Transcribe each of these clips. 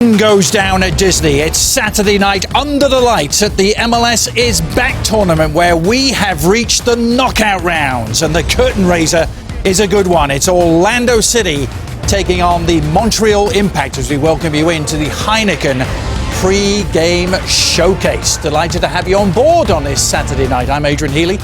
Goes down at Disney. It's Saturday night under the lights at the MLS Is Back tournament where we have reached the knockout rounds, and the curtain raiser is a good one. It's Orlando City taking on the Montreal Impact as we welcome you into the Heineken pre-game showcase. Delighted to have you on board on this Saturday night. I'm Adrian Healy.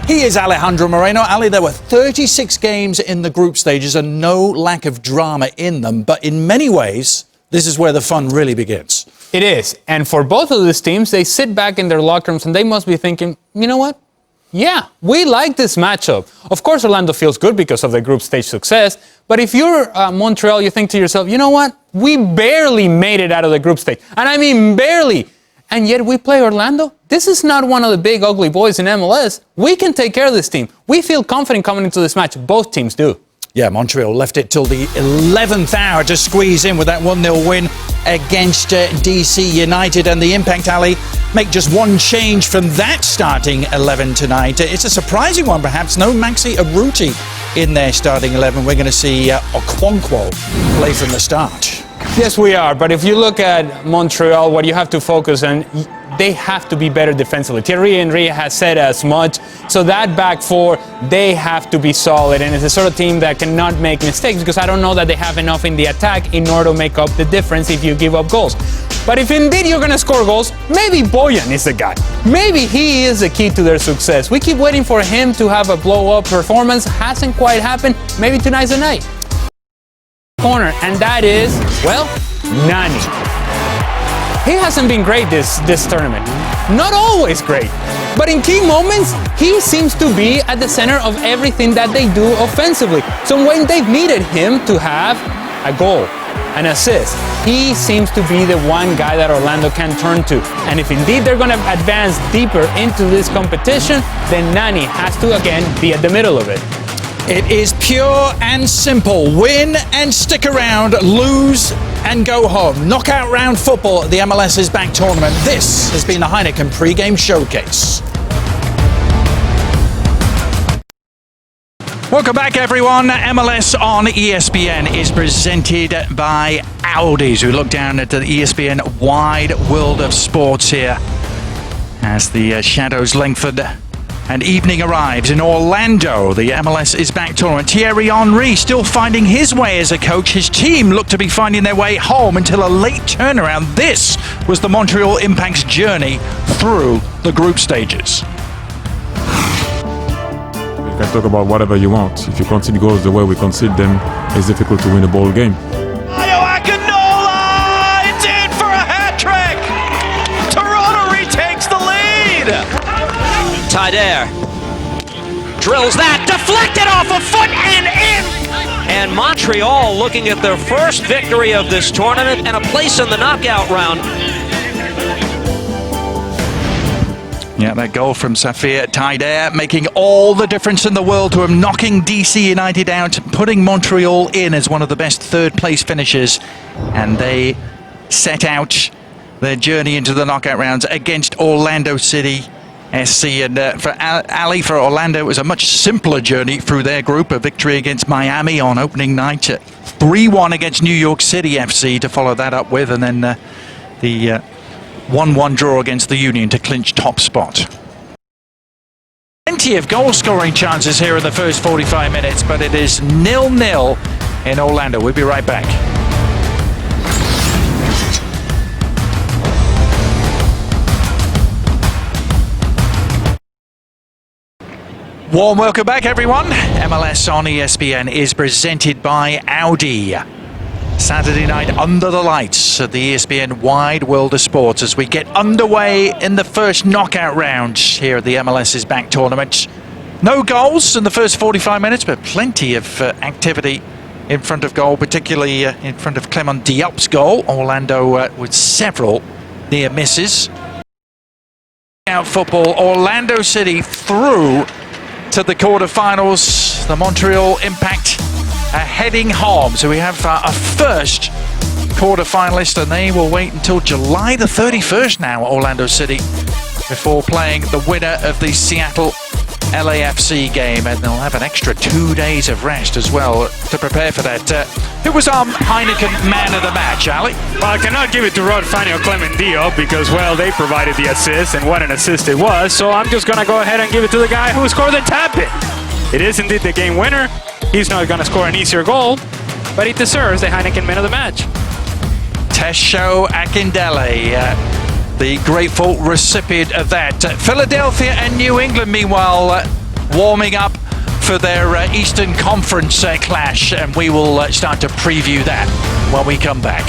He is Alejandro Moreno. Ali, there were 36 games in the group stages and no lack of drama in them, but in many ways this is where the fun really begins. It is. And for both of these teams, they sit back in their locker rooms and they must be thinking, you know what? Yeah, we like this matchup. Of course, Orlando feels good because of the group stage success. But if you're Montreal, you think to yourself, you know what? We barely made it out of the group stage. And I mean barely. And yet we play Orlando. This is not one of the big ugly boys in MLS. We can take care of this team. We feel confident coming into this match. Both teams do. Yeah, Montreal left it till the 11th hour to squeeze in with that 1-0 win against DC United. And the Impact, Ali, make just one change from that starting 11 tonight. It's a surprising one, perhaps. No Maxi Urruti in their starting 11. We're going to see Okonkwo play from the start. Yes, we are. But if you look at Montreal, what you have to focus on, they have to be better defensively. Thierry Henry has said as much. So that back four, they have to be solid. And it's the sort of team that cannot make mistakes because I don't know that they have enough in the attack in order to make up the difference if you give up goals. But if indeed you're going to score goals, maybe Boyan is the guy. Maybe he is the key to their success. We keep waiting for him to have a blow-up performance. Hasn't quite happened. Maybe tonight's the night. Corner, and that is, well, Nani. He hasn't been great this tournament. Not always great. But in key moments, he seems to be at the center of everything that they do offensively. So when they've needed him to have a goal, an assist, he seems to be the one guy that Orlando can turn to. And if indeed they're going to advance deeper into this competition, then Nani has to, again, be at the middle of it. It is pure and simple. Win and stick around, lose and go home. Knockout round football at the MLS Is Back tournament. This has been the Heineken pre-game showcase. Welcome back, everyone. MLS on ESPN is presented by Audi. As we look down at the ESPN wide world of sports here as the shadows lengthen and evening arrives in Orlando. The MLS Is Back tournament. Thierry Henry still finding his way as a coach. His team looked to be finding their way home until a late turnaround. This was the Montreal Impact's journey through the group stages. You can talk about whatever you want. If you concede goals the way we concede them, it's difficult to win a ball game. It's in for a hat trick! Toronto retakes the lead! Taider drills that, deflected off a foot and in! And Montreal looking at their first victory of this tournament and a place in the knockout round. Yeah, that goal from Safir Taider making all the difference in the world to him, knocking DC United out, putting Montreal in as one of the best third-place finishers. And they set out their journey into the knockout rounds against Orlando City SC. And for Ali, for Orlando, it was a much simpler journey through their group. A victory against Miami on opening night, 3-1 against New York City FC to follow that up with, and then the 1-1 draw against the Union to clinch top spot. Plenty of goal-scoring chances here in the first 45 minutes, but it is 0-0 in Orlando. We'll be right back. Warm welcome back, everyone. MLS on ESPN is presented by Audi. Saturday night under the lights at the ESPN wide world of sports as we get underway in the first knockout round here at the MLS Is Back tournament. No goals in the first 45 minutes, but plenty of activity in front of goal, particularly in front of Clement Diop's goal. Orlando with several near misses. Out football, Orlando City through to the quarterfinals. The Montreal Impact are heading home. So we have a first quarterfinalist, and they will wait until July the 31st now, Orlando City, before playing the winner of the Seattle LAFC game, and they'll have an extra 2 days of rest as well to prepare for that. Who was our Heineken man of the match, Ali? Well, I cannot give it to Rod Fanny or Clement Dio because, well, they provided the assist, and what an assist it was. So I'm just going to go ahead and give it to the guy who scored the tap-in. It is indeed the game winner. He's not going to score an easier goal, but he deserves the Heineken man of the match. Tesho Akindele, the grateful recipient of that. Philadelphia and New England, meanwhile, warming up for their Eastern Conference clash, and we will start to preview that when we come back.